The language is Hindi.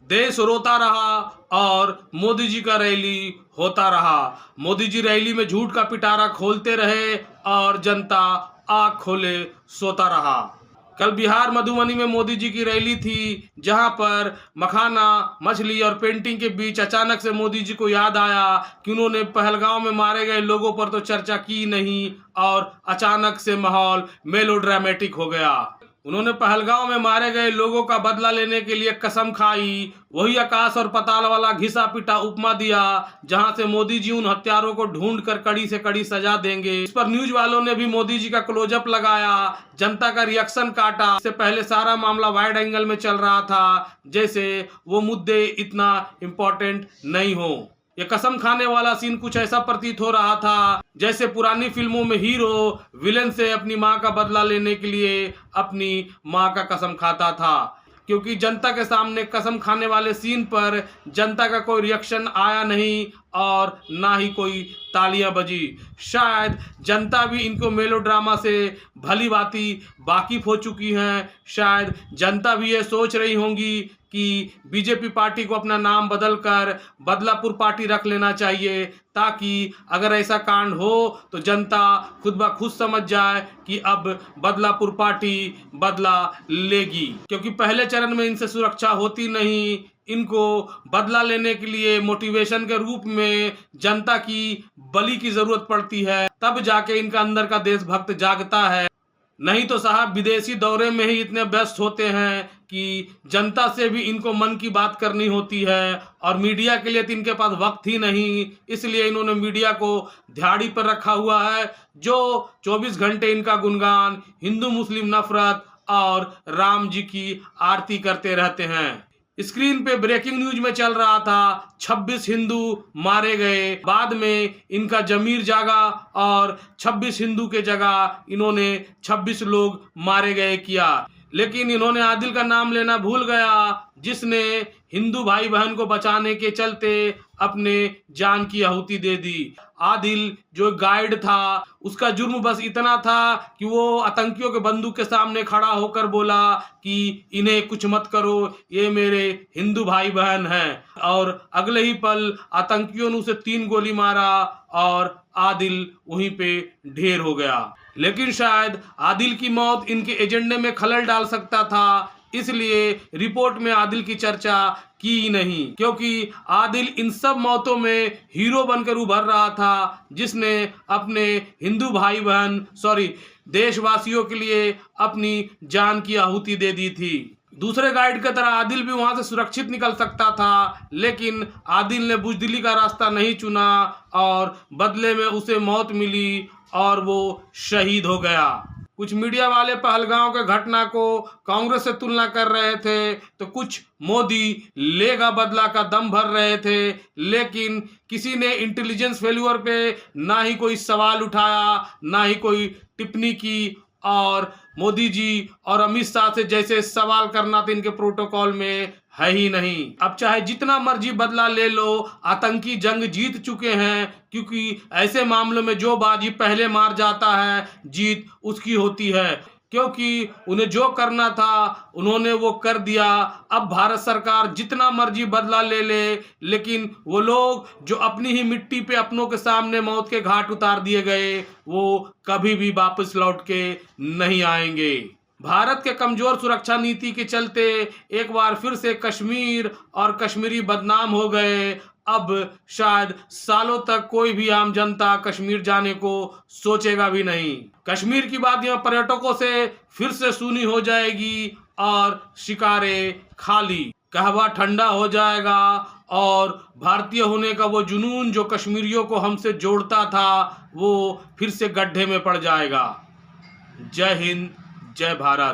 देश रोता रहा और मोदी जी का रैली होता रहा। मोदी जी रैली में झूठ का पिटारा खोलते रहे और जनता आँख खोले सोता रहा। कल बिहार मधुबनी में मोदी जी की रैली थी, जहां पर मखाना, मछली और पेंटिंग के बीच अचानक से मोदी जी को याद आया कि उन्होंने पहलगांव में मारे गए लोगों पर तो चर्चा की नहीं, और अचानक से माहौल मेलोड्रामेटिक हो गया। उन्होंने पहलगांव में मारे गए लोगों का बदला लेने के लिए कसम खाई, वही आकाश और पाताल वाला घिसा पिटा उपमा दिया, जहां से मोदी जी उन हत्यारों को ढूंढ कर कड़ी से कड़ी सजा देंगे। इस पर न्यूज वालों ने भी मोदी जी का क्लोजअप लगाया, जनता का रिएक्शन काटा। इससे पहले सारा मामला वाइड एंगल में चल रहा था, जैसे वो मुद्दे इतना इम्पोर्टेंट नहीं हो। ये कसम खाने वाला सीन कुछ ऐसा प्रतीत हो रहा था जैसे पुरानी फिल्मों में हीरो विलेन से अपनी मां का बदला लेने के लिए अपनी मां का कसम खाता था, क्योंकि जनता के सामने कसम खाने वाले सीन पर जनता का कोई रिएक्शन आया नहीं और ना ही कोई तालियां बजी। शायद जनता भी इनको मेलोड्रामा से भली भांति वाकिफ हो चुकी हैं। शायद जनता भी ये सोच रही होंगी कि बीजेपी पार्टी को अपना नाम बदलकर बदलापुर पार्टी रख लेना चाहिए, ताकि अगर ऐसा कांड हो तो जनता खुद ब खुद समझ जाए कि अब बदलापुर पार्टी बदला लेगी। क्योंकि पहले चरण में इनसे सुरक्षा होती नहीं, इनको बदला लेने के लिए मोटिवेशन के रूप में जनता की बलि की जरूरत पड़ती है, तब जाके इनका अंदर का देशभक्त जागता है। नहीं तो साहब विदेशी दौरे में ही इतने व्यस्त होते हैं कि जनता से भी इनको मन की बात करनी होती है, और मीडिया के लिए तो इनके पास वक्त ही नहीं। इसलिए इन्होंने मीडिया को दिहाड़ी पर रखा हुआ है, जो 24 घंटे इनका गुणगान, हिंदू मुस्लिम नफरत और राम जी की आरती करते रहते हैं। स्क्रीन पे ब्रेकिंग न्यूज में चल रहा था 26 हिंदू मारे गए, बाद में इनका जमीर जागा और 26 हिंदू के जगह इन्होंने 26 लोग मारे गए किया। लेकिन इन्होंने आदिल का नाम लेना भूल गया, जिसने हिंदू भाई बहन को बचाने के चलते अपने जान की आहुति दे दी। आदिल जो गाइड था, उसका जुर्म बस इतना था कि वो आतंकियों के बंदूक के सामने खड़ा होकर बोला कि इन्हें कुछ मत करो, ये मेरे हिंदू भाई बहन हैं, और अगले ही पल आतंकियों ने उसे 3 गोली मारा और आदिल वहीं पे ढेर हो गया। लेकिन शायद आदिल की मौत इनके एजेंडे में खलल डाल सकता था, इसलिए रिपोर्ट में आदिल की चर्चा की नहीं, क्योंकि आदिल इन सब मौतों में हीरो बनकर उभर रहा था, जिसने अपने हिंदू भाई बहन देशवासियों के लिए अपनी जान की आहुति दे दी थी। दूसरे गाइड की तरह आदिल भी वहां से सुरक्षित निकल सकता था, लेकिन आदिल ने बुजदिली का रास्ता नहीं चुना और बदले में उसे मौत मिली और वो शहीद हो गया। कुछ मीडिया वाले पहलगांव के घटना को कांग्रेस से तुलना कर रहे थे, तो कुछ मोदी लेगा बदला का दम भर रहे थे, लेकिन किसी ने इंटेलिजेंस फेल्यूर पे ना ही कोई सवाल उठाया, ना ही कोई टिप्पणी की, और मोदी जी और अमित शाह से जैसे सवाल करना था इनके प्रोटोकॉल में है ही नहीं। अब चाहे जितना मर्जी बदला ले लो, आतंकी जंग जीत चुके हैं, क्योंकि ऐसे मामलों में जो बाजी पहले मार जाता है जीत उसकी होती है, क्योंकि उन्हें जो करना था उन्होंने वो कर दिया। अब भारत सरकार जितना मर्जी बदला ले ले, लेकिन वो लोग जो अपनी ही मिट्टी पे अपनों के सामने मौत के घाट उतार दिए गए, वो कभी भी वापस लौट के नहीं आएंगे। भारत के कमजोर सुरक्षा नीति के चलते एक बार फिर से कश्मीर और कश्मीरी बदनाम हो गए। अब शायद सालों तक कोई भी आम जनता कश्मीर जाने को सोचेगा भी नहीं। कश्मीर की वादियां पर्यटकों से फिर से सूनी हो जाएगी और शिकारे खाली, कहवा ठंडा हो जाएगा, और भारतीय होने का वो जुनून जो कश्मीरियों को हमसे जोड़ता था वो फिर से गड्ढे में पड़ जाएगा। जय हिंद, जय भारत।